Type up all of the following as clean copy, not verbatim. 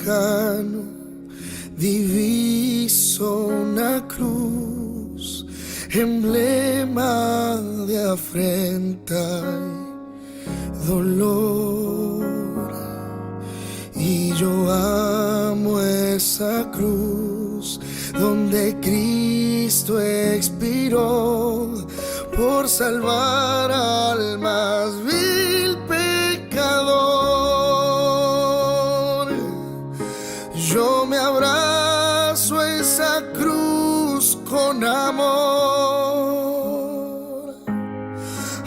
lejano diviso una cruz, emblema de afrenta y dolor, y yo amo esa cruz donde Cristo expiró por salvar al más vil pecador. Yo me abrazo a esa cruz con amor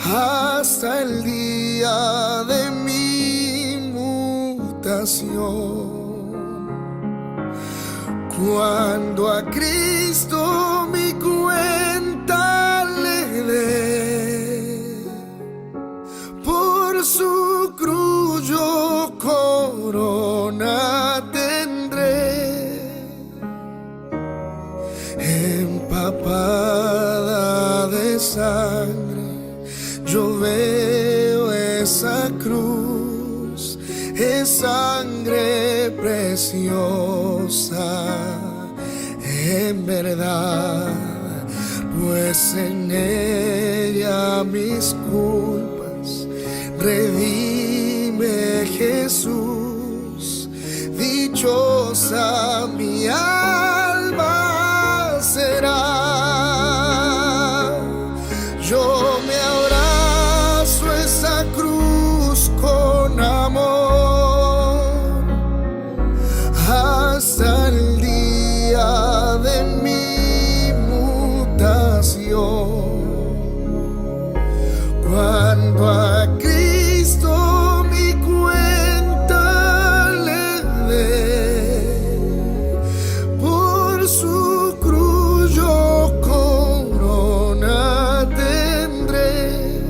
hasta el día de mi mutación. Cuando a Cristo mi cuenta le dé, por su cruz yo corona tendré, empapada de sangre. Yo veo esa cruz, es sangre preciosa, en verdad, pues en ella mis culpas redime Jesús. Dichosa mi alma será. Yo me abrazo a esa cruz con amor hasta el día de mi mutación. Cuando a Cristo mi cuenta le dé, por su cruz yo corona tendré.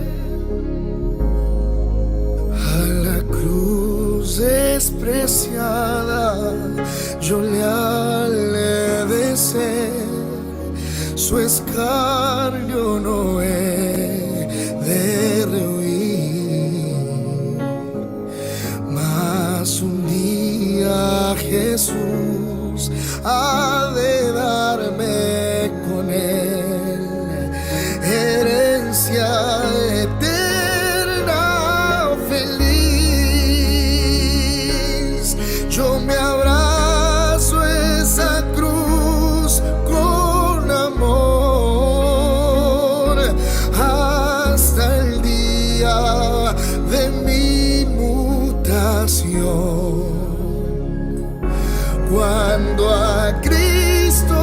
A la cruz despreciada yo le he de ser, su escarnio no he de rehuir. Mas un día Jesús ha de darme con él herencia eterna feliz. Yo me abrazo a esa cruz con amor hasta el día de mi mutación. Cuando a Cristo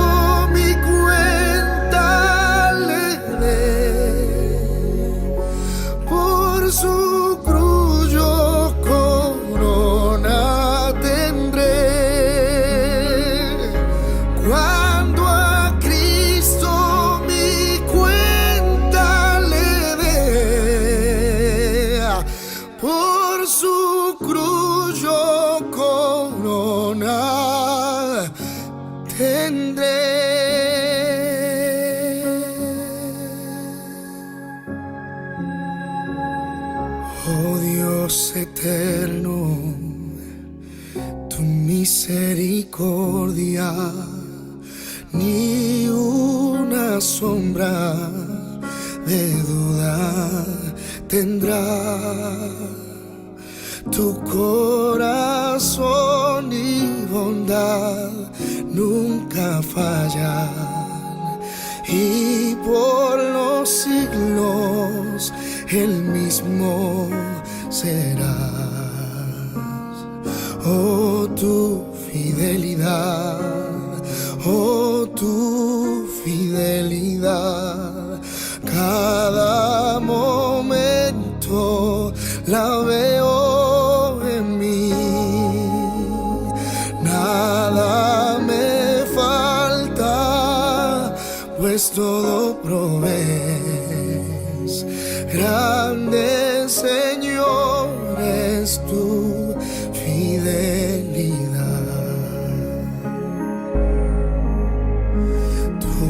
mi cuenta le dé, por su cruz yo corona tendré. Cuando a Cristo mi cuenta le dé, por su cruz yo corona tendré. Oh Dios eterno, tu misericordia ni una sombra de duda tendrá. Tu corazón y bondad nunca fallan, y por los siglos el mismo serás. Oh, tu fidelidad, oh, tu fidelidad, cada momento la veo en mí. Nada me falta, pues todo provees. Grande, Señor, es tu fidelidad. Tú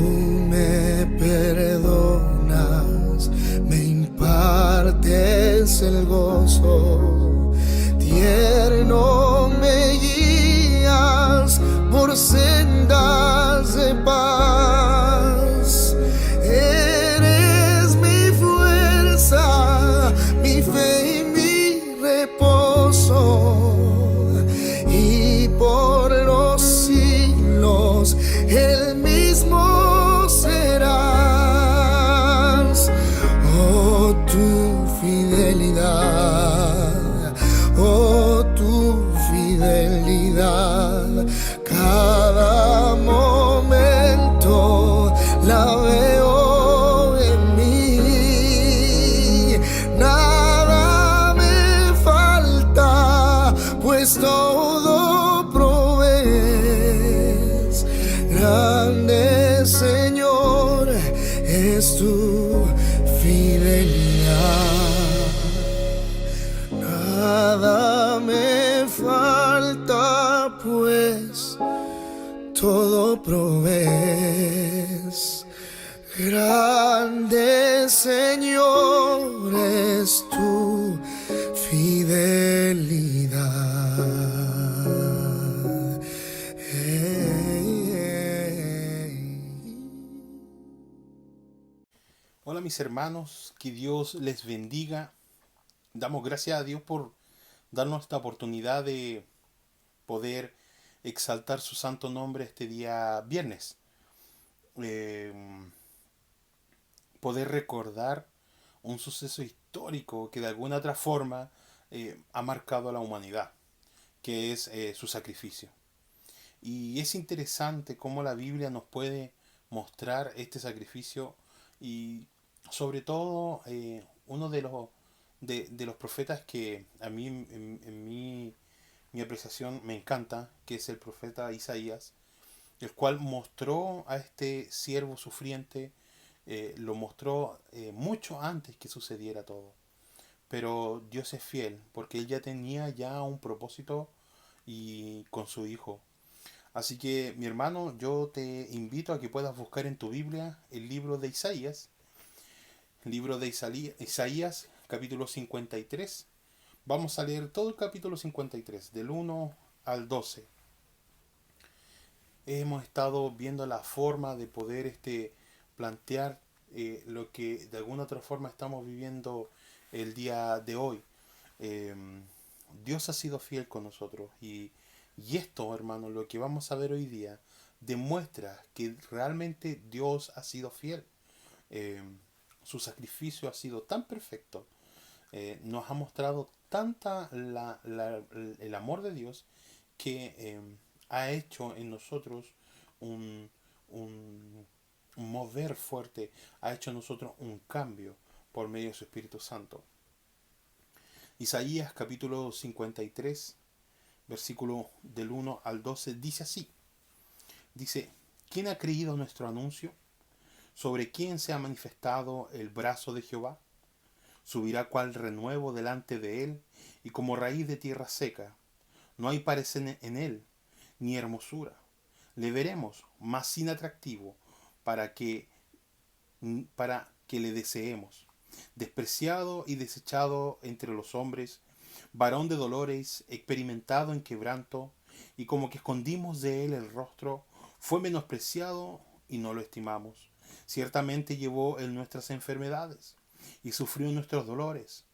me perdonas, me impartes el gozo, tierno me guía pues todo provees. Grande, Señor, es tu fidelidad. Hola mis hermanos, que Dios les bendiga. Damos gracias a Dios por darnos esta oportunidad de poder exaltar su santo nombre este día viernes. Eh, Poder recordar un suceso histórico que de alguna otra forma ha marcado a la humanidad, que es su sacrificio. Y es interesante cómo la Biblia nos puede mostrar este sacrificio y sobre todo uno de los profetas que a mí en mi apreciación me encanta, que es el profeta Isaías, el cual mostró a este siervo sufriente, lo mostró mucho antes que sucediera todo. Pero Dios es fiel, porque él ya tenía ya un propósito y con su hijo. Así que, mi hermano, yo te invito a que puedas buscar en tu Biblia el libro de Isaías, libro de Isaías, capítulo 53. Vamos a leer todo el capítulo 53, del 1 al 12. Hemos estado viendo la forma de poder plantear lo que de alguna otra forma estamos viviendo el día de hoy. Eh, Dios ha sido fiel con nosotros y esto, hermano, lo que vamos a ver hoy día, demuestra que realmente Dios ha sido fiel. Eh, su sacrificio ha sido tan perfecto, nos ha mostrado tanta el amor de Dios que ha hecho en nosotros un, un, un mover fuerte, ha hecho en nosotros un cambio por medio de su Espíritu Santo. Isaías capítulo 53, versículo del 1 al 12, dice así. Dice, ¿quién ha creído nuestro anuncio? ¿Sobre quién se ha manifestado el brazo de Jehová? Subirá cual renuevo delante de él, y como raíz de tierra seca. No hay parecer en él, ni hermosura. Le veremos, mas sin atractivo, para que, para que le deseemos. Despreciado y desechado entre los hombres, varón de dolores, experimentado en quebranto, y como que escondimos de él el rostro, fue menospreciado y no lo estimamos. Ciertamente llevó él nuestras enfermedades y sufrió nuestros dolores,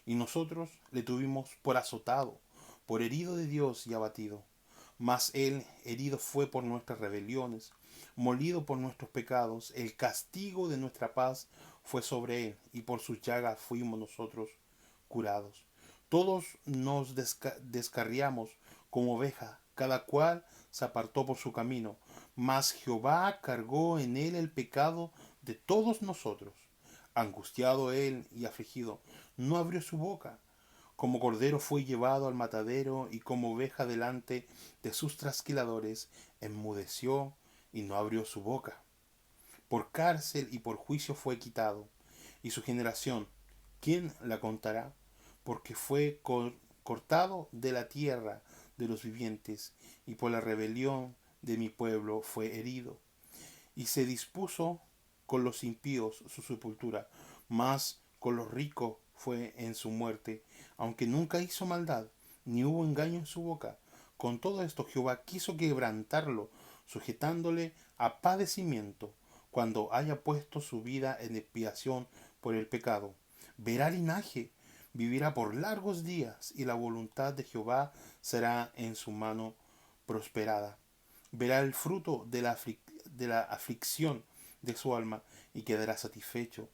y nosotros le tuvimos por azotado, por herido de Dios y abatido. Mas él herido fue por nuestras rebeliones, molido por nuestros pecados, el castigo de nuestra paz fue sobre él, y por sus llagas fuimos nosotros curados. Todos nos descarriamos como oveja, cada cual se apartó por su camino, mas Jehová cargó en él el pecado de todos nosotros. Angustiado él y afligido, no abrió su boca. Como cordero fue llevado al matadero, y como oveja delante de sus trasquiladores, enmudeció y no abrió su boca. Por cárcel y por juicio fue quitado. Y su generación, ¿quién la contará? Porque fue cortado de la tierra de los vivientes, y por la rebelión de mi pueblo fue herido. Y se dispuso con los impíos su sepultura, mas con los ricos fue en su muerte, aunque nunca hizo maldad, ni hubo engaño en su boca. Con todo esto Jehová quiso quebrantarlo, sujetándole a padecimiento, cuando haya puesto su vida en expiación por el pecado. Verá linaje, vivirá por largos días, y la voluntad de Jehová será en su mano prosperada. Verá el fruto de la aflicción de su alma, y quedará satisfecho.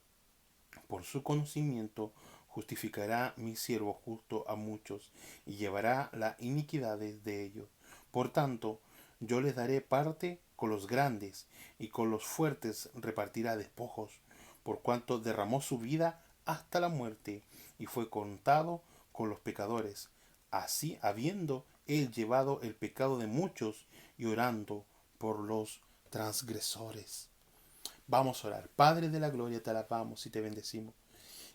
Por su conocimiento justificará mi siervo justo a muchos, y llevará las iniquidades de ellos. Por tanto, yo les daré parte con los grandes, y con los fuertes repartirá despojos, por cuanto derramó su vida hasta la muerte, y fue contado con los pecadores. Así, habiendo él llevado el pecado de muchos, y orando por los transgresores. Vamos a orar. Padre de la gloria, te alabamos y te bendecimos.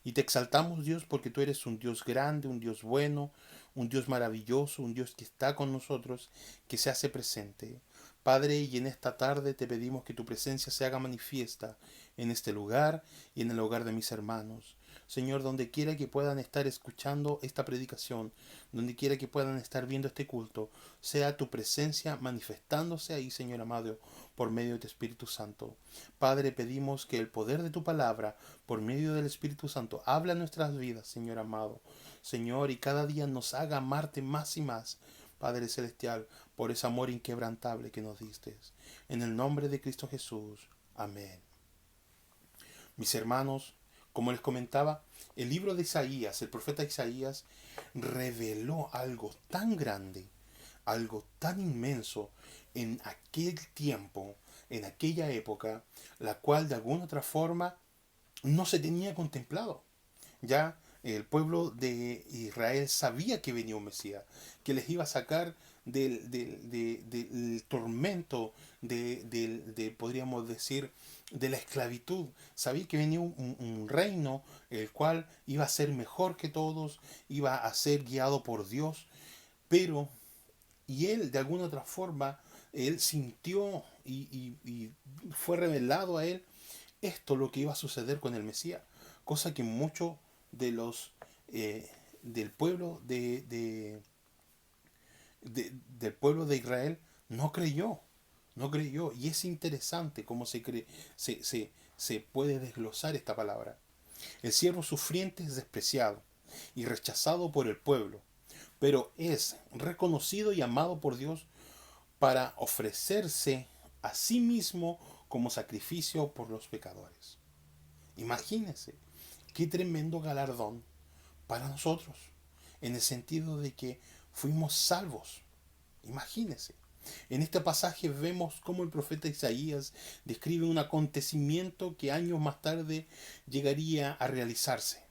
Y te exaltamos, Dios, porque tú eres un Dios grande, un Dios bueno, un Dios maravilloso, un Dios que está con nosotros, que se hace presente. Padre, y en esta tarde te pedimos que tu presencia se haga manifiesta en este lugar y en el hogar de mis hermanos. Señor, donde quiera que puedan estar escuchando esta predicación, donde quiera que puedan estar viendo este culto, sea tu presencia manifestándose ahí, Señor amado, por medio de tu Espíritu Santo. Padre, pedimos que el poder de tu palabra, por medio del Espíritu Santo, habla en nuestras vidas, Señor amado. Señor, y cada día nos haga amarte más y más, Padre Celestial, por ese amor inquebrantable que nos diste. En el nombre de Cristo Jesús. Amén. Mis hermanos, como les comentaba, el libro de Isaías, el profeta Isaías, reveló algo tan grande, algo tan inmenso en aquel tiempo, en aquella época, la cual de alguna otra forma no se tenía contemplado. Ya el pueblo de Israel sabía que venía un Mesías, que les iba a sacar del tormento, podríamos decir, de la esclavitud. Sabía que venía un reino el cual iba a ser mejor que todos, iba a ser guiado por Dios, pero, y él de alguna otra forma, él sintió y fue revelado a él esto lo que iba a suceder con el Mesías, cosa que muchos de los del pueblo del pueblo de Israel no creyó, no creyó. Y es interesante cómo se puede desglosar esta palabra. El siervo sufriente es despreciado y rechazado por el pueblo, pero es reconocido y amado por Dios para ofrecerse a sí mismo como sacrificio por los pecadores. Imagínense, qué tremendo galardón para nosotros, en el sentido de que fuimos salvos. Imagínense. En este pasaje vemos cómo el profeta Isaías describe un acontecimiento que años más tarde llegaría a realizarse,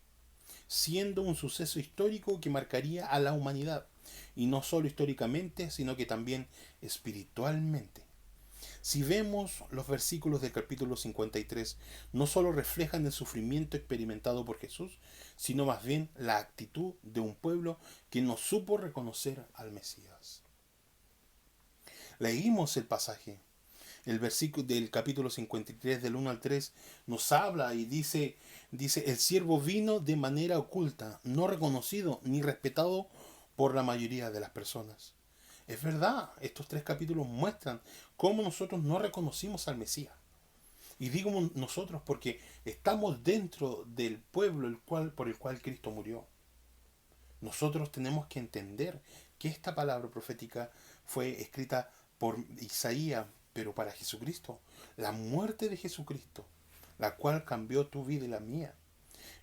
siendo un suceso histórico que marcaría a la humanidad, y no solo históricamente, sino que también espiritualmente. Si vemos los versículos del capítulo 53, no solo reflejan el sufrimiento experimentado por Jesús, sino más bien la actitud de un pueblo que no supo reconocer al Mesías. Leímos el pasaje. El versículo del capítulo 53, del 1 al 3, nos habla y dice, el siervo vino de manera oculta, no reconocido ni respetado por la mayoría de las personas. Es verdad, estos tres capítulos muestran cómo nosotros no reconocimos al Mesías. Y digo nosotros porque estamos dentro del pueblo por el cual Cristo murió. Nosotros tenemos que entender que esta palabra profética fue escrita por Isaías, pero para Jesucristo. La muerte de Jesucristo, la cual cambió tu vida y la mía.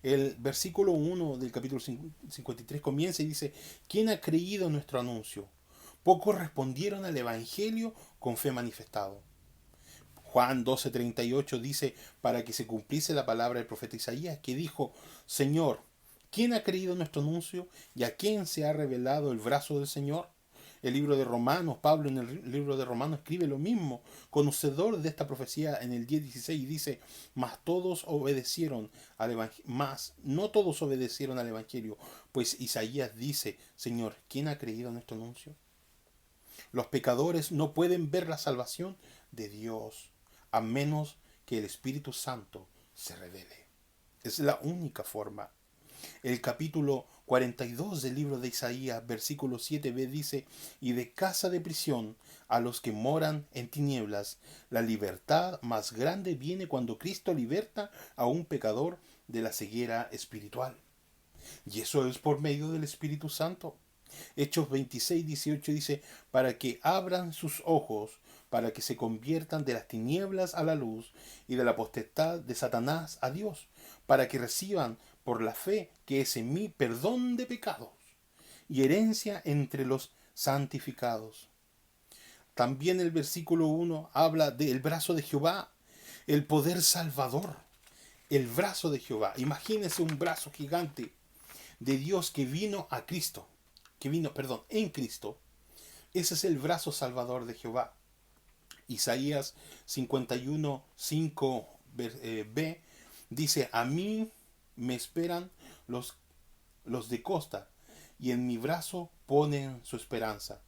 El versículo 1 del capítulo 53 comienza y dice: ¿Quién ha creído en nuestro anuncio? Pocos respondieron al Evangelio con fe manifestado. Juan 12:38 dice, para que se cumpliese la palabra del profeta Isaías, que dijo: Señor, ¿quién ha creído en nuestro anuncio y a quién se ha revelado el brazo del Señor? El libro de Romanos, Pablo en el libro de Romanos escribe lo mismo, conocedor de esta profecía en el 10:16 dice: mas todos obedecieron al evangelio, mas no todos obedecieron al evangelio, pues Isaías dice: Señor, ¿quién ha creído en nuestro anuncio? Los pecadores no pueden ver la salvación de Dios a menos que el Espíritu Santo se revele. Es la única forma. El capítulo 42 del libro de Isaías, versículo 7b dice: y de casa de prisión a los que moran en tinieblas, la libertad más grande viene cuando Cristo liberta a un pecador de la ceguera espiritual. Y eso es por medio del Espíritu Santo. Hechos 26:18 dice: para que abran sus ojos, para que se conviertan de las tinieblas a la luz y de la potestad de Satanás a Dios, para que reciban por la fe que es en mí perdón de pecados y herencia entre los santificados. También el versículo 1 habla del brazo de Jehová, el poder salvador, el brazo de Jehová. Imagínense un brazo gigante de Dios que vino a Cristo, en Cristo. Ese es el brazo salvador de Jehová. Isaías 51:5b dice: a mí me esperan los de costa, y en mi brazo ponen su esperanza.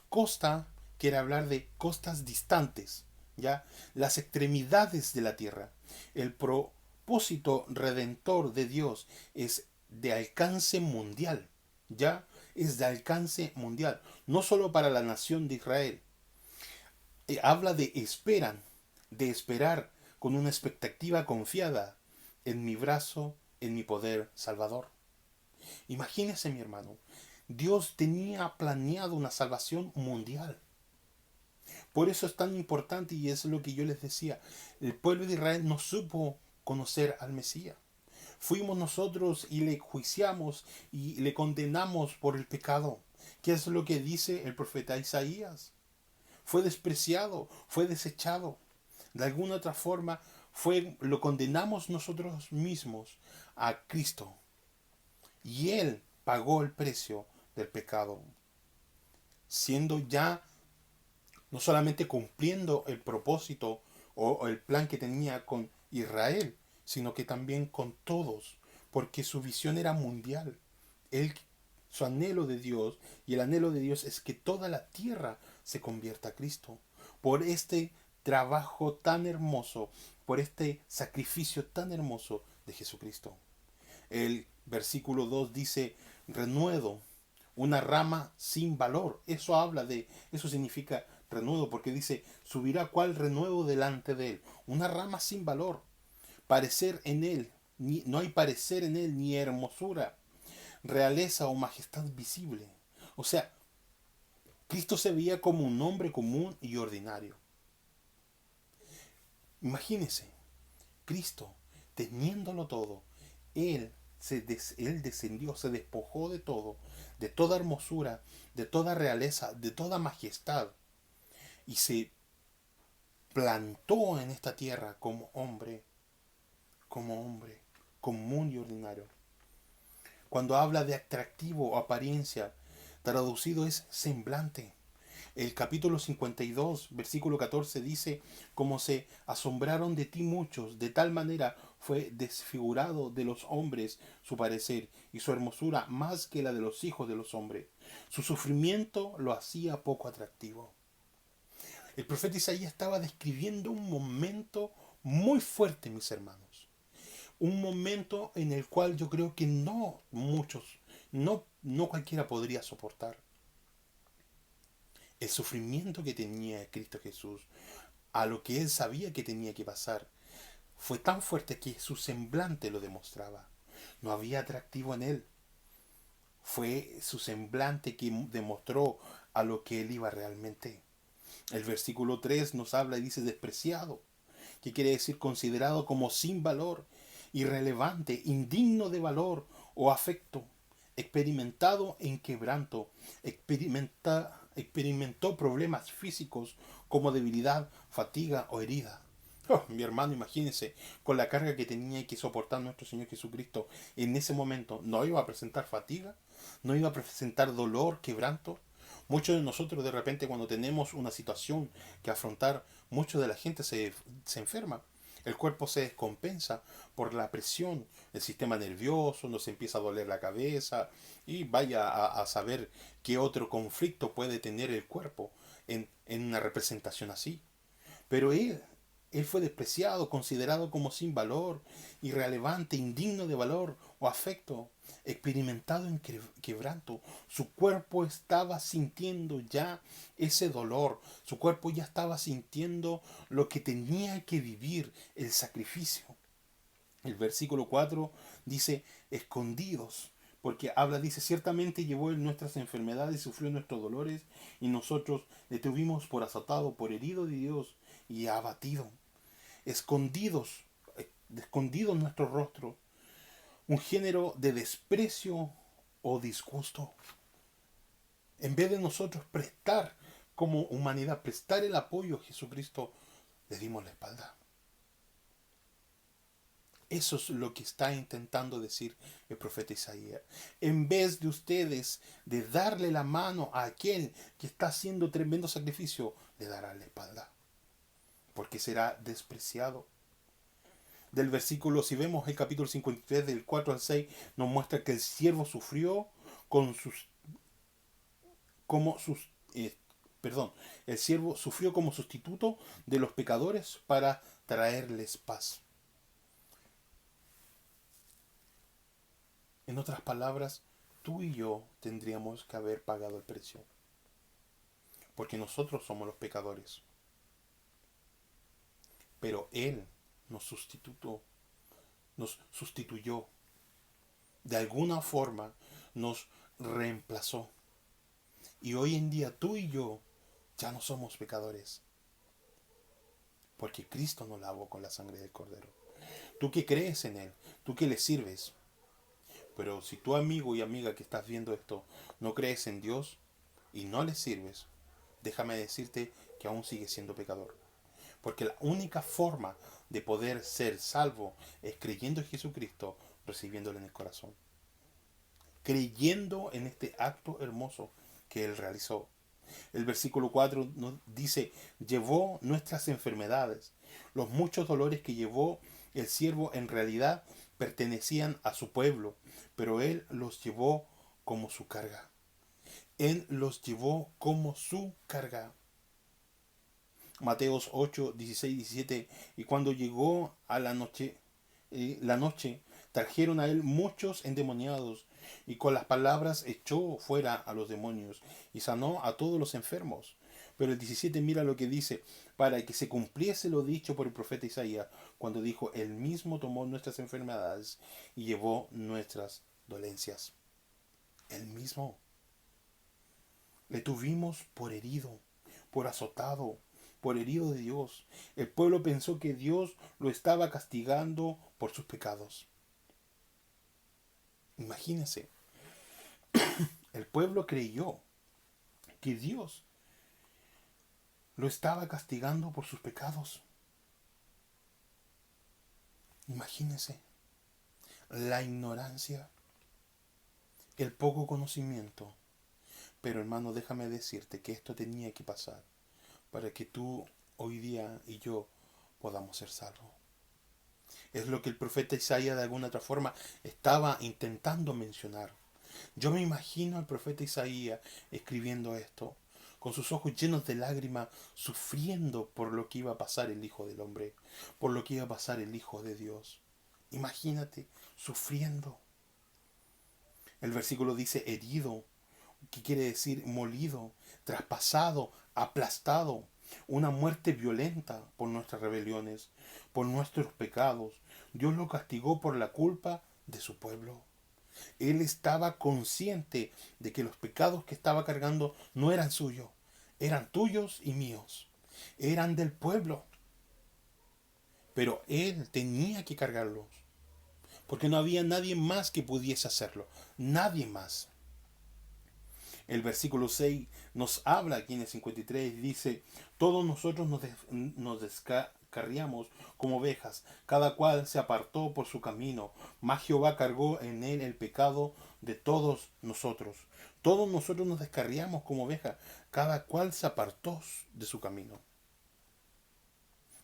Costa quiere hablar de costas distantes, ¿ya? Las extremidades de la tierra. El propósito redentor de Dios es de alcance mundial, ¿ya? Es de alcance mundial, no solo para la nación de Israel. Habla de esperar con una expectativa confiada en mi brazo, en mi poder salvador. Imagínese, mi hermano, Dios tenía planeado una salvación mundial. Por eso es tan importante, y es lo que yo les decía, el pueblo de Israel no supo conocer al Mesías. Fuimos nosotros y le juiciamos y le condenamos por el pecado. ¿Qué es lo que dice el profeta Isaías? Fue despreciado, fue desechado. De alguna otra forma, lo condenamos nosotros mismos a Cristo. Y Él pagó el precio del pecado, siendo ya no solamente cumpliendo el propósito o el plan que tenía con Israel, sino que también con todos, porque su visión era mundial. Él, su anhelo de Dios, y el anhelo de Dios es que toda la tierra se convierta a Cristo. Por este trabajo tan hermoso, por este sacrificio tan hermoso de Jesucristo. El versículo 2 dice, renuevo, una rama sin valor. Eso significa renuevo, porque dice, subirá cual renuevo delante de él. Una rama sin valor. Parecer en él, no hay parecer en él ni hermosura, realeza o majestad visible. O sea, Cristo se veía como un hombre común y ordinario. Imagínese, Cristo, teniéndolo todo, Él, él descendió, se despojó de todo, de toda hermosura, de toda realeza, de toda majestad, y se plantó en esta tierra como hombre común y ordinario. Cuando habla de atractivo o apariencia, traducido es semblante. El capítulo 52, versículo 14 dice, como se asombraron de ti muchos, de tal manera fue desfigurado de los hombres su parecer, y su hermosura más que la de los hijos de los hombres. Su sufrimiento lo hacía poco atractivo. El profeta Isaías estaba describiendo un momento muy fuerte, mis hermanos. Un momento en el cual yo creo que no muchos, no cualquiera podría soportar. El sufrimiento que tenía Cristo Jesús, a lo que él sabía que tenía que pasar, fue tan fuerte que su semblante lo demostraba. No había atractivo en él. Fue su semblante que demostró a lo que él iba realmente. El versículo 3 nos habla y dice despreciado, que quiere decir considerado como sin valor, irrelevante, indigno de valor o afecto, experimentado en quebranto, experimentó problemas físicos como debilidad, fatiga o herida. Oh, mi hermano, imagínense, con la carga que tenía que soportar nuestro Señor Jesucristo en ese momento, ¿no iba a presentar fatiga? ¿No iba a presentar dolor, quebranto? Muchos de nosotros de repente cuando tenemos una situación que afrontar, mucho de la gente se enferma. El cuerpo se descompensa por la presión, el sistema nervioso, nos empieza a doler la cabeza y vaya a saber qué otro conflicto puede tener el cuerpo en una representación así. Pero él fue despreciado, considerado como sin valor, irrelevante, indigno de valor o afecto, experimentado en quebranto. Su cuerpo estaba sintiendo ya ese dolor, su cuerpo ya estaba sintiendo lo que tenía que vivir, el sacrificio. El versículo 4 dice, escondidos, porque habla, dice, ciertamente llevó él nuestras enfermedades, sufrió nuestros dolores, y nosotros le tuvimos por azotado, por herido de Dios y abatido. Escondidos, escondido en nuestro rostro, un género de desprecio o disgusto. En vez de nosotros prestar como humanidad, prestar el apoyo a Jesucristo, le dimos la espalda. Eso es lo que está intentando decir el profeta Isaías. En vez de ustedes de darle la mano a aquel que está haciendo tremendo sacrificio, le darán la espalda, porque será despreciado. Del versículo, si vemos el capítulo 53 del 4 al 6, nos muestra que el siervo sufrió con sus, como sus, el siervo sufrió como sustituto de los pecadores para traerles paz. En otras palabras, tú y yo tendríamos que haber pagado el precio, porque nosotros somos los pecadores. Pero Él nos sustituyó, de alguna forma nos reemplazó. Y hoy en día tú y yo ya no somos pecadores, porque Cristo nos lavó con la sangre del Cordero. Tú que crees en Él, tú que le sirves. Pero si tu amigo y amiga que estás viendo esto no crees en Dios y no le sirves, déjame decirte que aún sigues siendo pecador. Porque la única forma de poder ser salvo es creyendo en Jesucristo, recibiéndole en el corazón. Creyendo en este acto hermoso que Él realizó. El versículo 4 nos dice, llevó nuestras enfermedades. Los muchos dolores que llevó el siervo en realidad pertenecían a su pueblo, pero Él los llevó como su carga. Él los llevó como su carga. Mateos 8, 16, 17. Y cuando llegó a la noche, trajeron a él muchos endemoniados, y con las palabras echó fuera a los demonios, y sanó a todos los enfermos. Pero el 17 mira lo que dice, para que se cumpliese lo dicho por el profeta Isaías, cuando dijo, él mismo tomó nuestras enfermedades y llevó nuestras dolencias. Él mismo. Le tuvimos por herido, por azotado, por herido de Dios. El pueblo pensó que Dios lo estaba castigando por sus pecados. Imagínense, el pueblo creyó que Dios lo estaba castigando por sus pecados. Imagínense la ignorancia, el poco conocimiento. Pero hermano, déjame decirte que esto tenía que pasar para que tú hoy día y yo podamos ser salvos. Es lo que el profeta Isaías de alguna otra forma estaba intentando mencionar. Yo me imagino al profeta Isaías escribiendo esto, con sus ojos llenos de lágrimas, sufriendo por lo que iba a pasar el Hijo del Hombre, por lo que iba a pasar el Hijo de Dios. Imagínate, sufriendo. El versículo dice herido, que quiere decir molido, traspasado, aplastado, una muerte violenta por nuestras rebeliones, por nuestros pecados. Dios lo castigó por la culpa de su pueblo. Él estaba consciente de que los pecados que estaba cargando no eran suyos, eran tuyos y míos, eran del pueblo. Pero él tenía que cargarlos, porque no había nadie más que pudiese hacerlo, nadie más. El versículo 6 nos habla aquí en el 53, dice, todos nosotros nos descarriamos como ovejas, cada cual se apartó por su camino, mas Jehová cargó en él el pecado de todos nosotros. Todos nosotros nos descarriamos como ovejas, cada cual se apartó de su camino.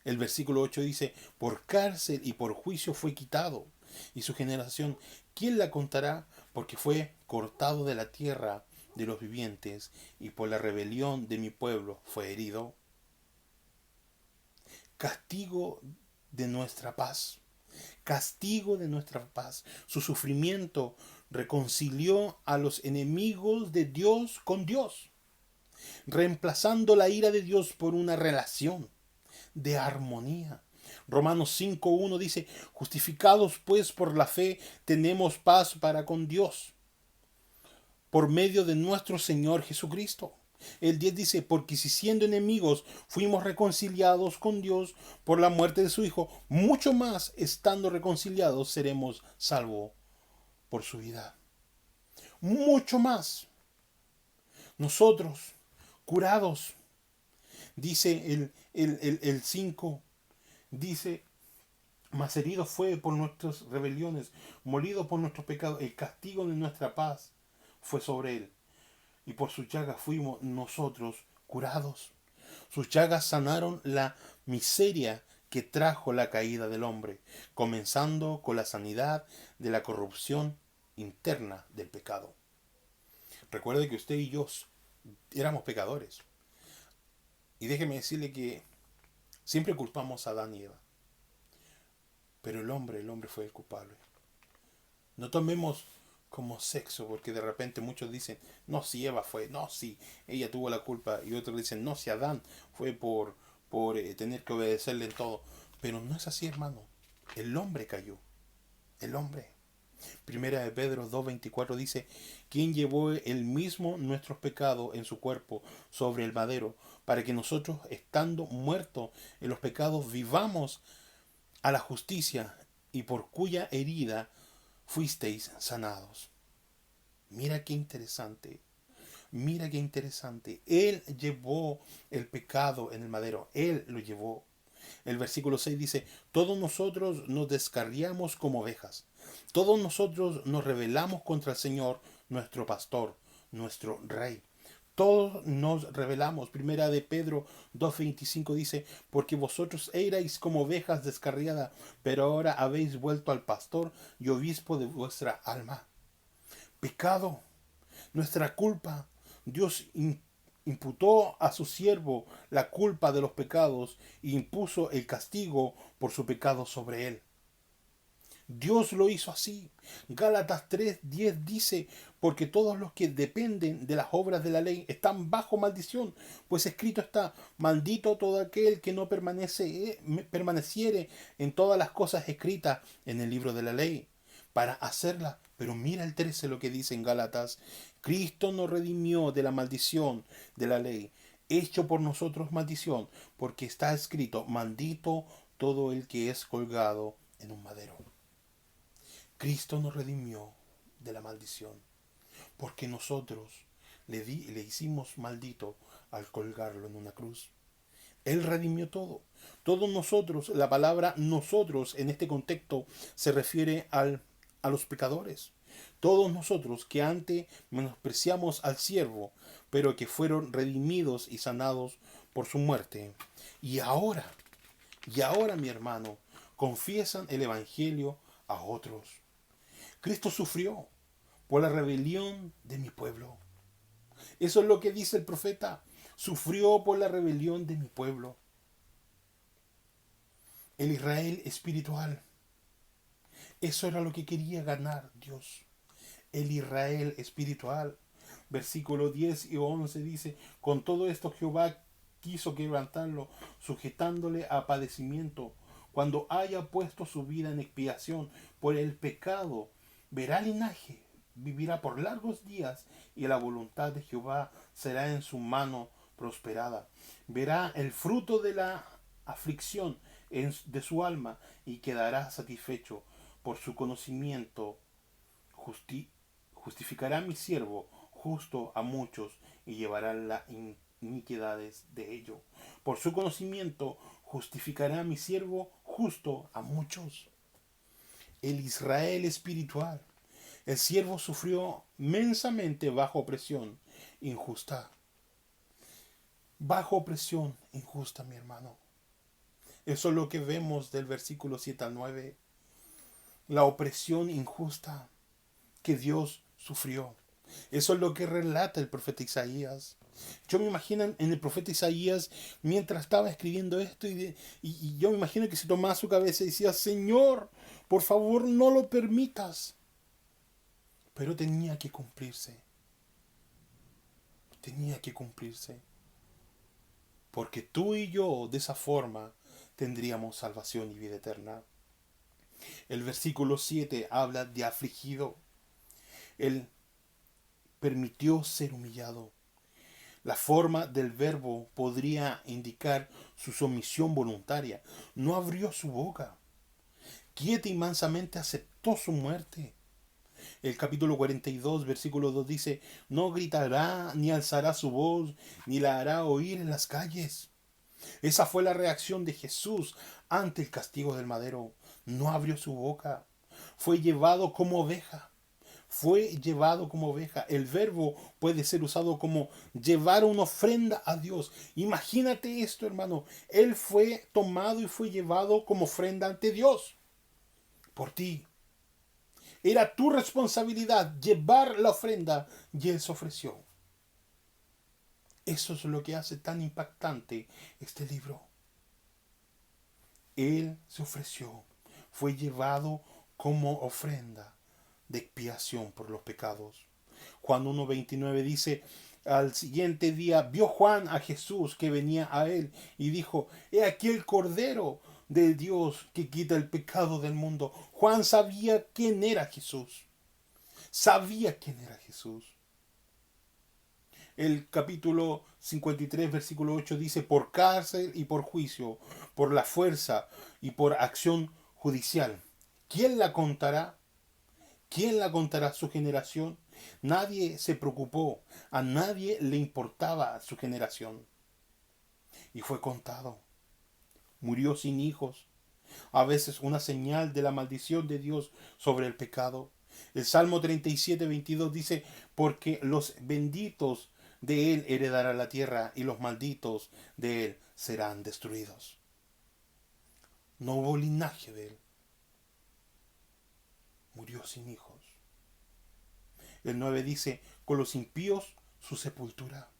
El versículo 8 dice, por cárcel y por juicio fue quitado, y su generación, ¿quién la contará? Porque fue cortado de la tierra de los vivientes, y por la rebelión de mi pueblo fue herido. Castigo de nuestra paz, castigo de nuestra paz. Su sufrimiento reconcilió a los enemigos de Dios con Dios, reemplazando la ira de Dios por una relación de armonía. Romanos 5.1 dice, justificados pues por la fe tenemos paz para con Dios, por medio de nuestro Señor Jesucristo. El 10 dice, porque si siendo enemigos fuimos reconciliados con Dios por la muerte de su Hijo, mucho más estando reconciliados seremos salvos por su vida. Mucho más. Nosotros, curados, dice el 5, dice, mas herido fue por nuestras rebeliones, molido por nuestros pecados, el castigo de nuestra paz fue sobre él, y por sus llagas fuimos nosotros curados. Sus llagas sanaron la miseria que trajo la caída del hombre, comenzando con la sanidad de la corrupción interna del pecado. Recuerde que usted y yo éramos pecadores. Y déjeme decirle que siempre culpamos a Adán y Eva. Pero el hombre fue el culpable. No tomemos como sexo, porque de repente muchos dicen, no, si Eva fue, no, si ella tuvo la culpa, y otros dicen, no, si Adán fue por tener que obedecerle en todo. Pero no es así, hermano. El hombre cayó. El hombre. Primera de Pedro 2:24 dice, quien llevó él mismo nuestros pecados en su cuerpo sobre el madero, para que nosotros, estando muertos en los pecados, vivamos a la justicia, y por cuya herida fuisteis sanados. Mira qué interesante. Mira qué interesante. Él llevó el pecado en el madero. Él lo llevó. El versículo 6 dice, todos nosotros nos descarriamos como ovejas. Todos nosotros nos rebelamos contra el Señor, nuestro pastor, nuestro rey. Todos nos rebelamos. Primera de Pedro 2:25 dice, porque vosotros erais como ovejas descarriadas, pero ahora habéis vuelto al pastor y obispo de vuestra alma. Pecado, nuestra culpa. Dios imputó a su siervo la culpa de los pecados e impuso el castigo por su pecado sobre él. Dios lo hizo así. Gálatas 3:10 dice, porque todos los que dependen de las obras de la ley están bajo maldición, pues escrito está, maldito todo aquel que no permaneciere en todas las cosas escritas en el libro de la ley, para hacerla. Pero mira el 13 lo que dice en Gálatas, Cristo nos redimió de la maldición de la ley, hecho por nosotros maldición, porque está escrito, maldito todo el que es colgado en un madero. Cristo nos redimió de la maldición, porque nosotros le hicimos maldito al colgarlo en una cruz. Él redimió todo. Todos nosotros, la palabra nosotros en este contexto se refiere a los pecadores. Todos nosotros que antes menospreciamos al siervo, pero que fueron redimidos y sanados por su muerte. Y ahora, mi hermano, confiesan el Evangelio a otros. Cristo sufrió por la rebelión de mi pueblo. Eso es lo que dice el profeta. Sufrió por la rebelión de mi pueblo. El Israel espiritual. Eso era lo que quería ganar Dios. El Israel espiritual. Versículo 10 y 11 dice, con todo esto Jehová quiso quebrantarlo, sujetándole a padecimiento. Cuando haya puesto su vida en expiación por el pecado, verá linaje, vivirá por largos días, y la voluntad de Jehová será en su mano prosperada. Verá el fruto de la aflicción de su alma, y quedará satisfecho. Por su conocimiento justificará mi siervo justo a muchos, y llevará las iniquidades de ellos. Por su conocimiento justificará mi siervo justo a muchos. El Israel espiritual. El siervo sufrió mensamente bajo opresión injusta. Bajo opresión injusta, mi hermano. Eso es lo que vemos del versículo 7 al 9. La opresión injusta que Dios sufrió. Eso es lo que relata el profeta Isaías. Yo me imagino en el profeta Isaías, mientras estaba escribiendo esto, y yo me imagino que se tomaba su cabeza y decía, Señor, por favor no lo permitas. Pero tenía que cumplirse. Tenía que cumplirse. Porque tú y yo, de esa forma, tendríamos salvación y vida eterna. El versículo 7 habla de afligido. Él permitió ser humillado. La forma del verbo podría indicar su sumisión voluntaria. No abrió su boca. Quieta y mansamente aceptó su muerte. El capítulo 42, versículo 2 dice, no gritará ni alzará su voz, ni la hará oír en las calles. Esa fue la reacción de Jesús ante el castigo del madero. No abrió su boca. Fue llevado como oveja. Fue llevado como oveja. El verbo puede ser usado como llevar una ofrenda a Dios. Imagínate esto, hermano. Él fue tomado y fue llevado como ofrenda ante Dios. Por ti. Era tu responsabilidad llevar la ofrenda y Él se ofreció. Eso es lo que hace tan impactante este libro. Él se ofreció, fue llevado como ofrenda de expiación por los pecados. Juan 1:29 dice, al siguiente día vio Juan a Jesús que venía a él y dijo, he aquí el Cordero de Dios que quita el pecado del mundo. Juan sabía quién era Jesús. Sabía quién era Jesús. El capítulo 53, versículo 8 dice, por cárcel y por juicio, por la fuerza y por acción judicial. ¿Quién la contará? ¿Quién la contará su generación? Nadie se preocupó, a nadie le importaba su generación. Y fue contado. Murió sin hijos. A veces una señal de la maldición de Dios sobre el pecado. El Salmo 37:22 dice, porque los benditos de él heredarán la tierra y los malditos de él serán destruidos. No hubo linaje de él. Murió sin hijos. El 9 dice, con los impíos su sepultura.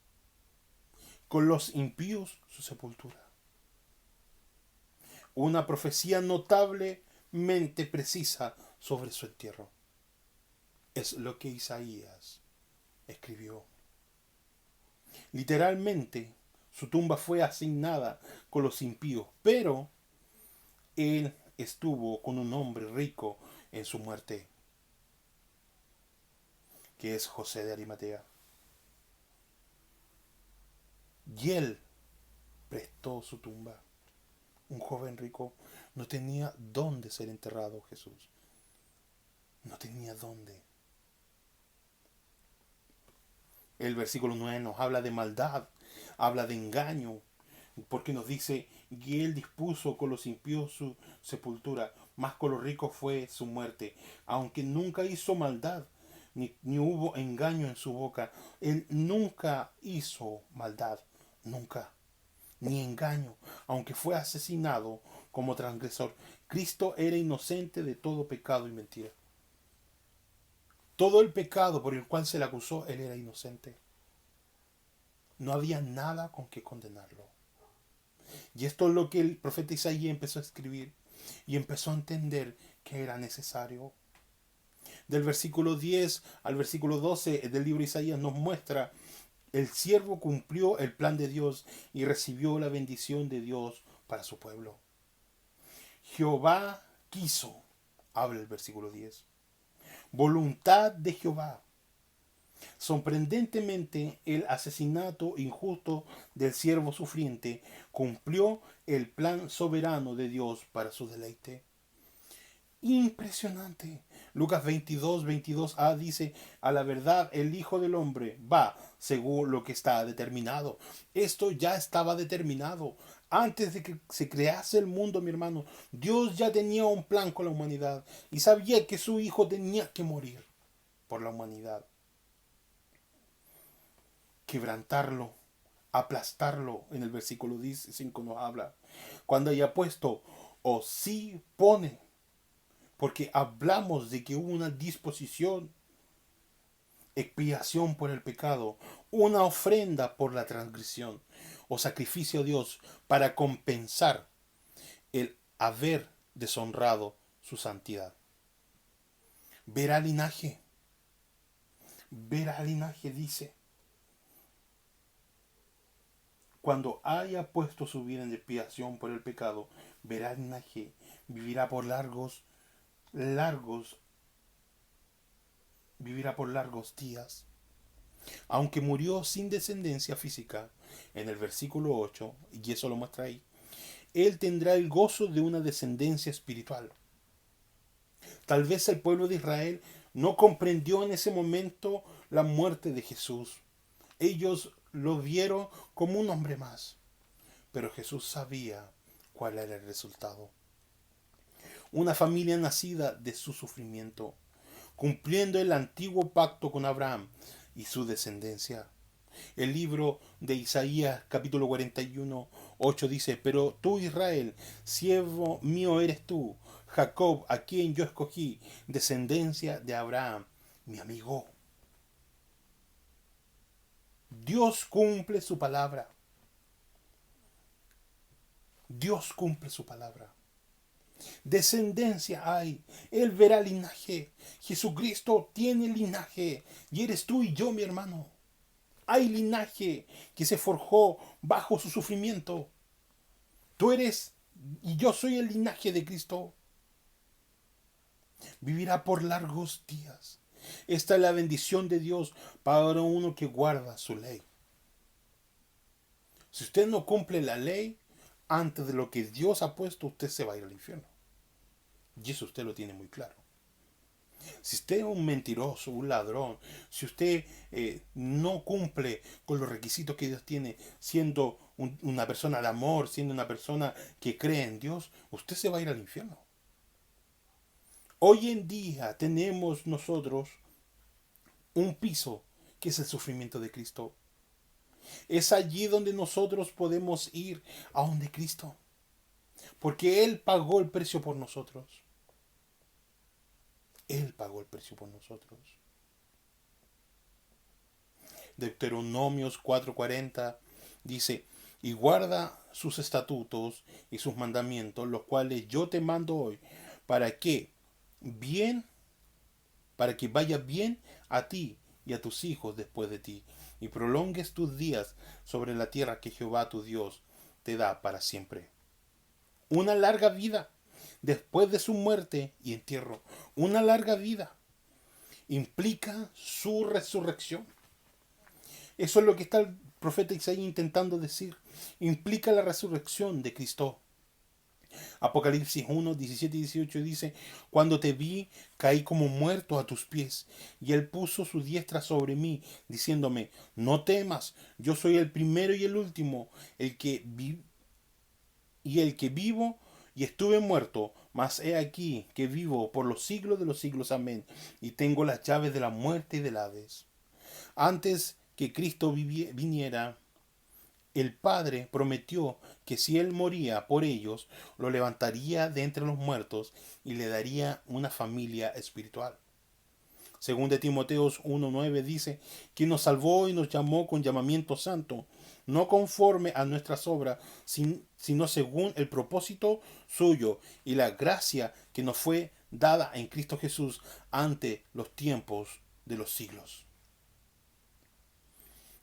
Con los impíos su sepultura. Una profecía notablemente precisa sobre su entierro. Es lo que Isaías escribió. Literalmente, su tumba fue asignada con los impíos, pero él estuvo con un hombre rico en su muerte, que es José de Arimatea. Y él prestó su tumba. Un joven rico no tenía dónde ser enterrado, Jesús. No tenía dónde. El versículo 9 nos habla de maldad, habla de engaño, porque nos dice, y él dispuso con los impíos su sepultura, más con los ricos fue su muerte. Aunque nunca hizo maldad, ni hubo engaño en su boca, él nunca hizo maldad, nunca, ni engaño, aunque fue asesinado como transgresor. Cristo era inocente de todo pecado y mentira. Todo el pecado por el cual se le acusó, él era inocente. No había nada con que condenarlo. Y esto es lo que el profeta Isaías empezó a escribir y empezó a entender que era necesario. Del versículo 10 al versículo 12 del libro de Isaías nos muestra, el siervo cumplió el plan de Dios y recibió la bendición de Dios para su pueblo. Jehová quiso, habla el versículo 10. Voluntad de Jehová. Sorprendentemente, el asesinato injusto del siervo sufriente cumplió el plan soberano de Dios para su deleite. Impresionante. Lucas 22:22a dice, a la verdad el Hijo del Hombre va según lo que está determinado. Esto ya estaba determinado. Antes de que se crease el mundo, mi hermano, Dios ya tenía un plan con la humanidad y sabía que su Hijo tenía que morir por la humanidad. Quebrantarlo, aplastarlo, en el versículo 5 nos habla. Cuando haya puesto o sí pone, porque hablamos de que hubo una disposición, expiación por el pecado, una ofrenda por la transgresión o sacrificio a Dios para compensar el haber deshonrado su santidad. Verá linaje dice, cuando haya puesto su vida en expiación por el pecado, verá linaje, vivirá por largos días. Aunque murió sin descendencia física, en el versículo 8, y eso lo muestra ahí, él tendrá el gozo de una descendencia espiritual. Tal vez el pueblo de Israel no comprendió en ese momento la muerte de Jesús. Ellos lo vieron como un hombre más, pero Jesús sabía cuál era el resultado. Una familia nacida de su sufrimiento, cumpliendo el antiguo pacto con Abraham y su descendencia. El libro de Isaías capítulo 41, 8 dice, pero tú Israel, siervo mío eres tú, Jacob, a quien yo escogí, descendencia de Abraham, mi amigo. Dios cumple su palabra. Dios cumple su palabra. Descendencia hay. Él verá linaje. Jesucristo tiene linaje. Y eres tú y yo, mi hermano. Hay linaje que se forjó bajo su sufrimiento. Tú eres y yo soy el linaje de Cristo. Vivirá por largos días. Esta es la bendición de Dios para uno que guarda su ley. Si usted no cumple la ley, antes de lo que Dios ha puesto, usted se va a ir al infierno. Y eso usted lo tiene muy claro. Si usted es un mentiroso, un ladrón, si usted no cumple con los requisitos que Dios tiene, siendo una persona de amor, siendo una persona que cree en Dios, usted se va a ir al infierno. Hoy en día tenemos nosotros un piso que es el sufrimiento de Cristo. Es allí donde nosotros podemos ir a donde Cristo. Porque Él pagó el precio por nosotros. Él pagó el precio por nosotros. Deuteronomios 4:40 dice, y guarda sus estatutos y sus mandamientos, los cuales yo te mando hoy, para que vaya bien a ti y a tus hijos después de ti, y prolongues tus días sobre la tierra que Jehová tu Dios te da para siempre. Una larga vida después de su muerte y entierro. Una larga vida implica su resurrección. Eso es lo que está el profeta Isaías intentando decir. Implica la resurrección de Cristo. Apocalipsis 1, 17 y 18 dice, cuando te vi, caí como muerto a tus pies, y él puso su diestra sobre mí, diciéndome, no temas, yo soy el primero y el último, el que vivo y estuve muerto, mas he aquí que vivo por los siglos de los siglos, amén, y tengo las llaves de la muerte y del Hades. Antes que Cristo viniera, el Padre prometió que si Él moría por ellos, lo levantaría de entre los muertos y le daría una familia espiritual. Según de Timoteo 1:9 dice, quien nos salvó y nos llamó con llamamiento santo, no conforme a nuestras obras, sino según el propósito suyo y la gracia que nos fue dada en Cristo Jesús ante los tiempos de los siglos.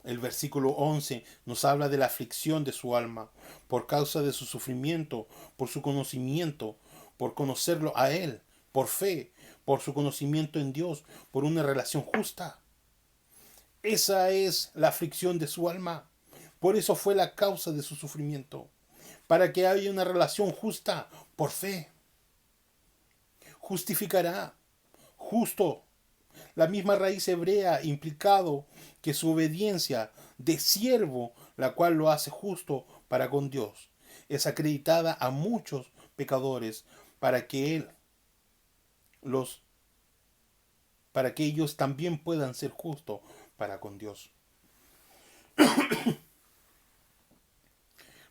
El versículo 11 nos habla de la aflicción de su alma, por causa de su sufrimiento, por su conocimiento, por conocerlo a Él, por fe, por su conocimiento en Dios, por una relación justa. Esa es la aflicción de su alma. Por eso fue la causa de su sufrimiento. Para que haya una relación justa, por fe. Justificará, justo. La misma raíz hebrea implicado que su obediencia de siervo, la cual lo hace justo para con Dios, es acreditada a muchos pecadores para que ellos también puedan ser justos para con Dios.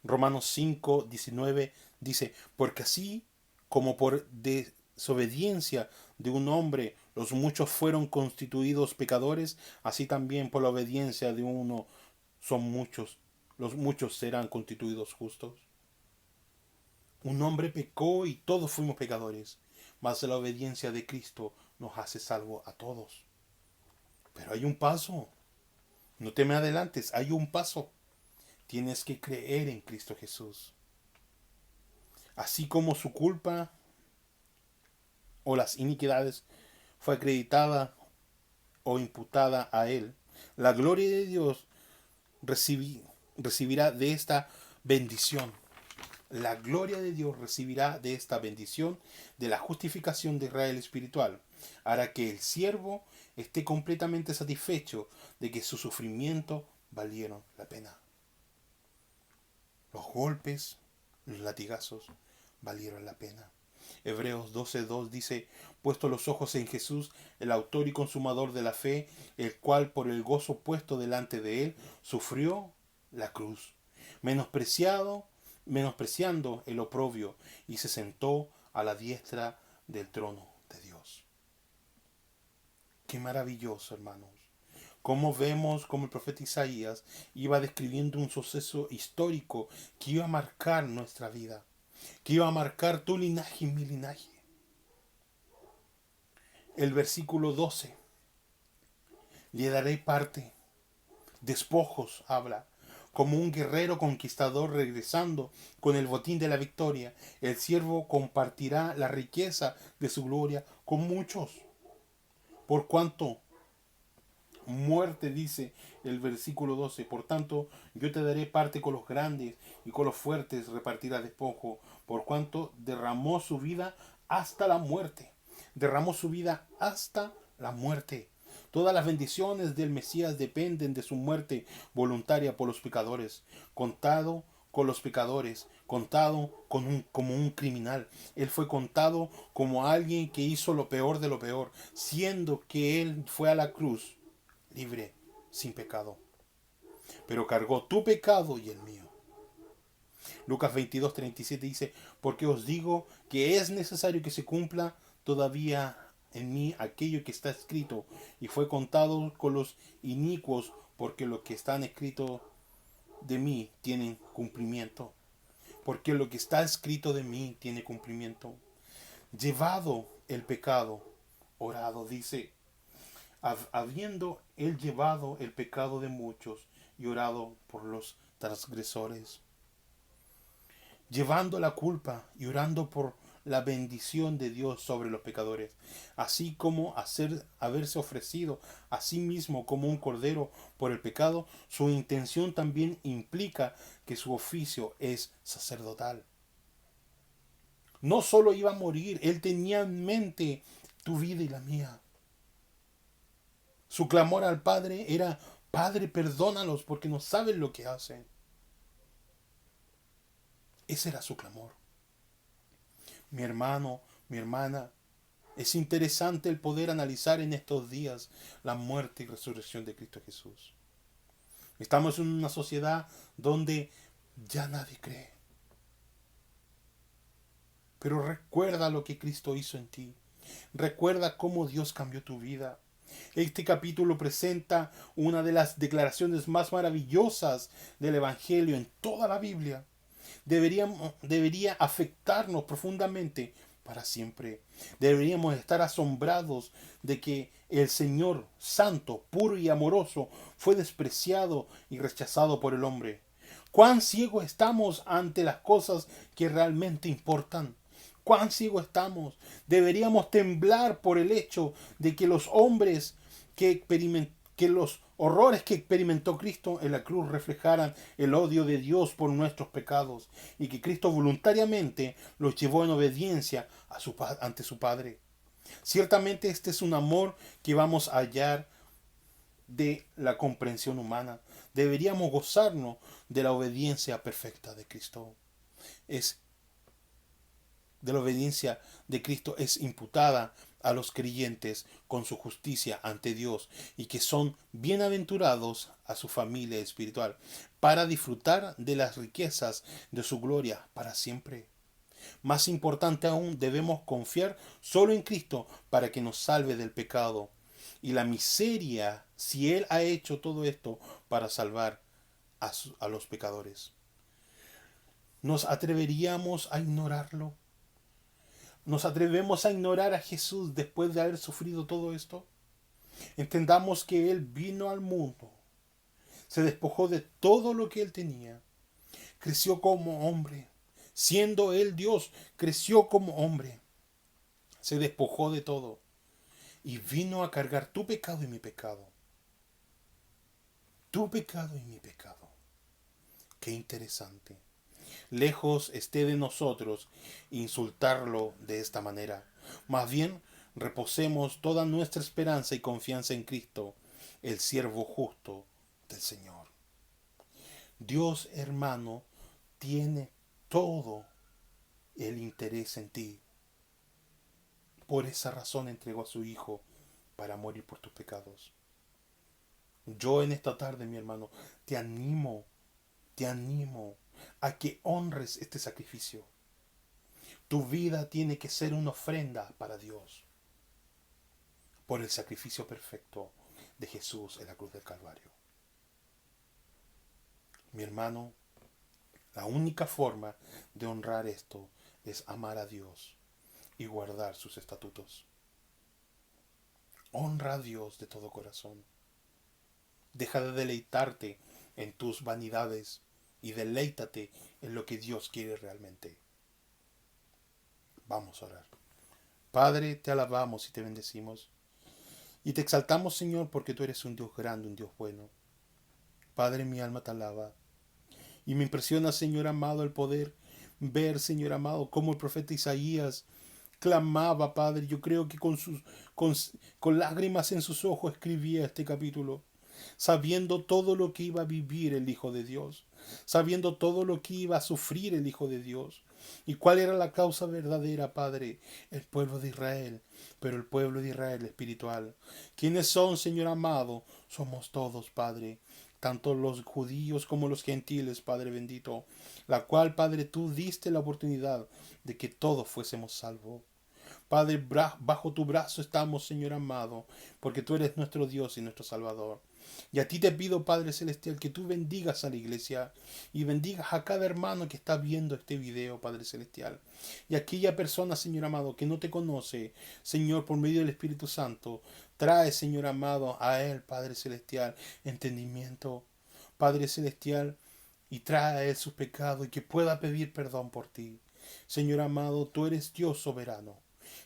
Romanos 5:19 dice, porque así como por desobediencia de un hombre los muchos fueron constituidos pecadores, así también por la obediencia de uno los muchos serán constituidos justos. Un hombre pecó y todos fuimos pecadores, mas la obediencia de Cristo nos hace salvo a todos. Pero hay un paso, no te me adelantes, hay un paso. Tienes que creer en Cristo Jesús. Así como su culpa o las iniquidades fue acreditada o imputada a Él, la gloria de Dios recibirá de esta bendición. La gloria de Dios recibirá de esta bendición de la justificación de Israel espiritual. Hará que el siervo esté completamente satisfecho de que su sufrimiento valieron la pena. Los golpes, los latigazos valieron la pena. Hebreos 12:2 dice, puesto los ojos en Jesús, el autor y consumador de la fe, el cual por el gozo puesto delante de él, sufrió la cruz, menospreciando el oprobio, y se sentó a la diestra del trono de Dios. Qué maravilloso, hermanos. Como vemos como el profeta Isaías iba describiendo un suceso histórico que iba a marcar nuestra vida, que iba a marcar tu linaje y mi linaje. El versículo 12. Le daré parte, despojos, habla, como un guerrero conquistador regresando con el botín de la victoria. El siervo compartirá la riqueza de su gloria con muchos. Por cuanto muerte, dice el versículo 12, por tanto yo te daré parte con los grandes y con los fuertes repartirá despojo, por cuanto derramó su vida hasta la muerte. Derramó su vida hasta la muerte. Todas las bendiciones del Mesías dependen de su muerte voluntaria por los pecadores, contado con los pecadores, contado como un criminal. Él fue contado como alguien que hizo lo peor de lo peor, siendo que él fue a la cruz libre, sin pecado. Pero cargó tu pecado y el mío. Lucas 22:37 dice, porque os digo que es necesario que se cumpla todavía en mí aquello que está escrito, y fue contado con los inicuos, porque lo que está escrito de mí tiene cumplimiento. Porque lo que está escrito de mí tiene cumplimiento. Llevado el pecado, orado, dice, habiendo él llevado el pecado de muchos y orado por los transgresores, llevando la culpa y orando por la bendición de Dios sobre los pecadores, así como haberse ofrecido a sí mismo como un cordero por el pecado. Su intención también implica que su oficio es sacerdotal. No solo iba a morir, él tenía en mente tu vida y la mía. Su clamor al Padre era, Padre, perdónalos porque no saben lo que hacen. Ese era su clamor. Mi hermano, mi hermana, es interesante el poder analizar en estos días la muerte y resurrección de Cristo Jesús. Estamos en una sociedad donde ya nadie cree. Pero recuerda lo que Cristo hizo en ti. Recuerda cómo Dios cambió tu vida. Este capítulo presenta una de las declaraciones más maravillosas del Evangelio en toda la Biblia. Debería afectarnos profundamente para siempre. Deberíamos estar asombrados de que el Señor santo, puro y amoroso fue despreciado y rechazado por el hombre. Cuán ciegos estamos ante las cosas que realmente importan. Cuán ciegos estamos. Deberíamos temblar por el hecho de que los hombres que los horrores que experimentó Cristo en la cruz reflejaran el odio de Dios por nuestros pecados y que Cristo voluntariamente los llevó en obediencia ante su Padre. Ciertamente este es un amor que vamos a hallar de la comprensión humana. Deberíamos gozarnos de la obediencia perfecta de Cristo. La obediencia de Cristo es imputada a los creyentes con su justicia ante Dios y que son bienaventurados a su familia espiritual para disfrutar de las riquezas de su gloria para siempre. Más importante aún, debemos confiar solo en Cristo para que nos salve del pecado y la miseria si Él ha hecho todo esto para salvar a los pecadores. ¿Nos atreveríamos a ignorarlo? ¿Nos atrevemos a ignorar a Jesús después de haber sufrido todo esto? Entendamos que Él vino al mundo, se despojó de todo lo que Él tenía, creció como hombre, siendo Él Dios, creció como hombre, se despojó de todo y vino a cargar tu pecado y mi pecado. Tu pecado y mi pecado. Qué interesante. Lejos esté de nosotros insultarlo de esta manera. Más bien, reposemos toda nuestra esperanza y confianza en Cristo, el siervo justo del Señor. Dios, hermano, tiene todo el interés en ti. Por esa razón entregó a su Hijo para morir por tus pecados. Yo en esta tarde, mi hermano, te animo a que honres este sacrificio. Tu vida tiene que ser una ofrenda para Dios por el sacrificio perfecto de Jesús en la cruz del Calvario. Mi hermano, la única forma de honrar esto es amar a Dios y guardar sus estatutos. Honra a Dios de todo corazón. Deja de deleitarte en tus vanidades y deleítate en lo que Dios quiere realmente. Vamos a orar. Padre, te alabamos y te bendecimos. Y te exaltamos, Señor, porque tú eres un Dios grande, un Dios bueno. Padre, mi alma te alaba. Y me impresiona, Señor amado, el poder ver, Señor amado, cómo el profeta Isaías clamaba, Padre. Yo creo que con lágrimas en sus ojos escribía este capítulo, sabiendo todo lo que iba a vivir el Hijo de Dios, sabiendo todo lo que iba a sufrir el Hijo de Dios. ¿Y cuál era la causa verdadera, Padre? El pueblo de Israel, pero el pueblo de Israel espiritual. ¿Quiénes son, Señor amado? Somos todos, Padre, tanto los judíos como los gentiles, Padre bendito, la cual, Padre, tú diste la oportunidad de que todos fuésemos salvos. Padre, bajo tu brazo estamos, Señor amado, porque tú eres nuestro Dios y nuestro Salvador. Y a ti te pido, Padre Celestial, que tú bendigas a la iglesia y bendigas a cada hermano que está viendo este video, Padre Celestial. Y aquella persona, Señor amado, que no te conoce, Señor, por medio del Espíritu Santo, trae, Señor amado, a él, Padre Celestial, entendimiento, Padre Celestial, y trae a él sus pecados y que pueda pedir perdón por ti. Señor amado, tú eres Dios soberano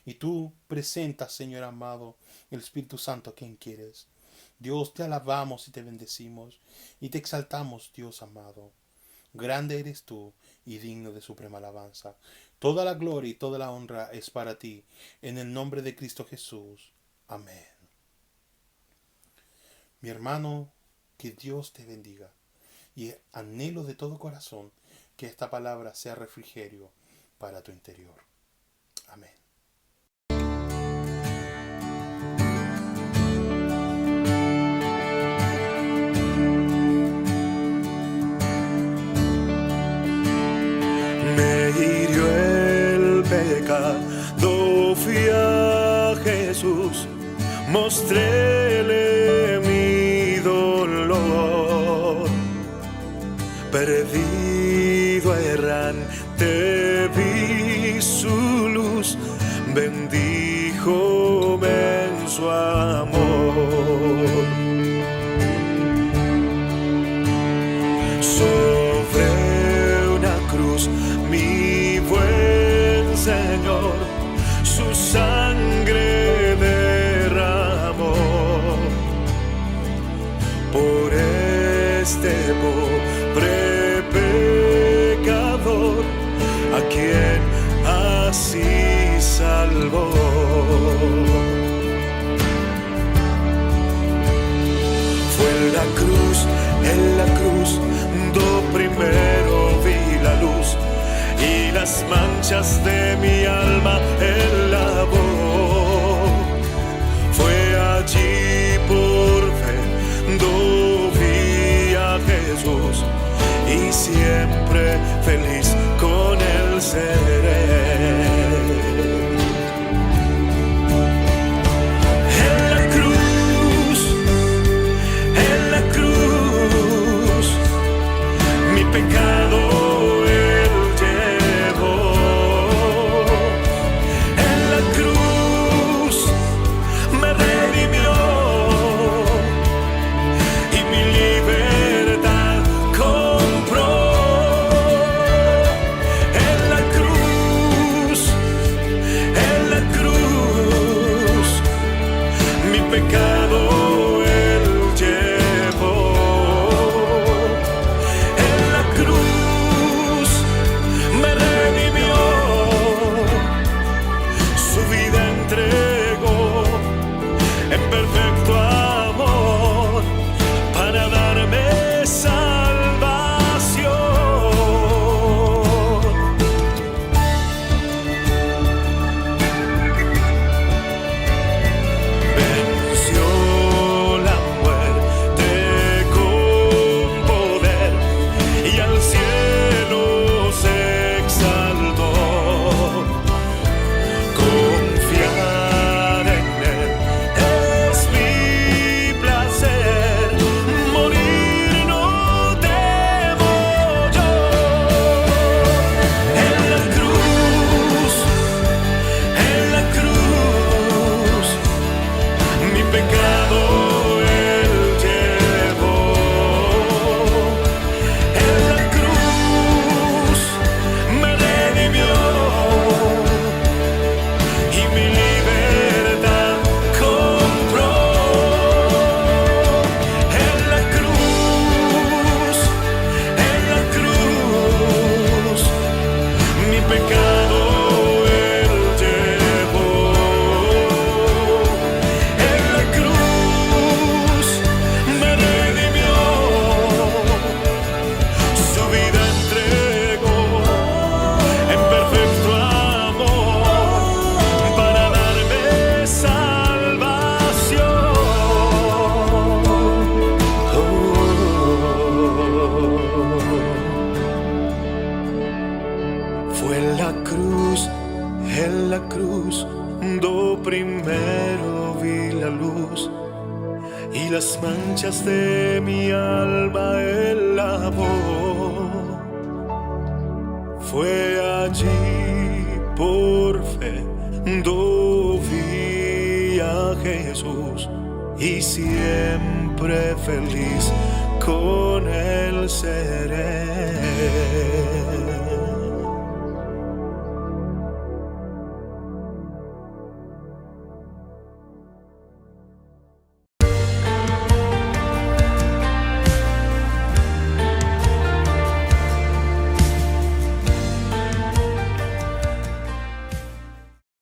y tú presentas, Señor amado, el Espíritu Santo a quien quieres. Dios, te alabamos y te bendecimos y te exaltamos, Dios amado. Grande eres tú y digno de suprema alabanza. Toda la gloria y toda la honra es para ti, en el nombre de Cristo Jesús. Amén. Mi hermano, que Dios te bendiga y anhelo de todo corazón que esta palabra sea refrigerio para tu interior. Amén. Me hirió el pecado, fui a Jesús, mostréle mi dolor. Perdido, errante, vi su luz, bendíjome en su amor. Sobre una cruz, mi buen Señor, su sangre derramó por este pobre pecador, a quien así salvó. Fue en la cruz, do primero vi la luz, y las manchas de mi alma él lavó. Fue allí por fe, do vi a Jesús, y siempre feliz con él seré. En la cruz, mi pecado él llevó. En la cruz me redimió y mi libertad compró. mi pecado Él llevó. En la cruz me redimió, su vida entregó en perfecto amor para darme salvación. Fue en la cruz, do primero vi la luz y las manchas de mi alma Él lavó. Fue allí por fe do vi a Jesús y siempre feliz con Él seré.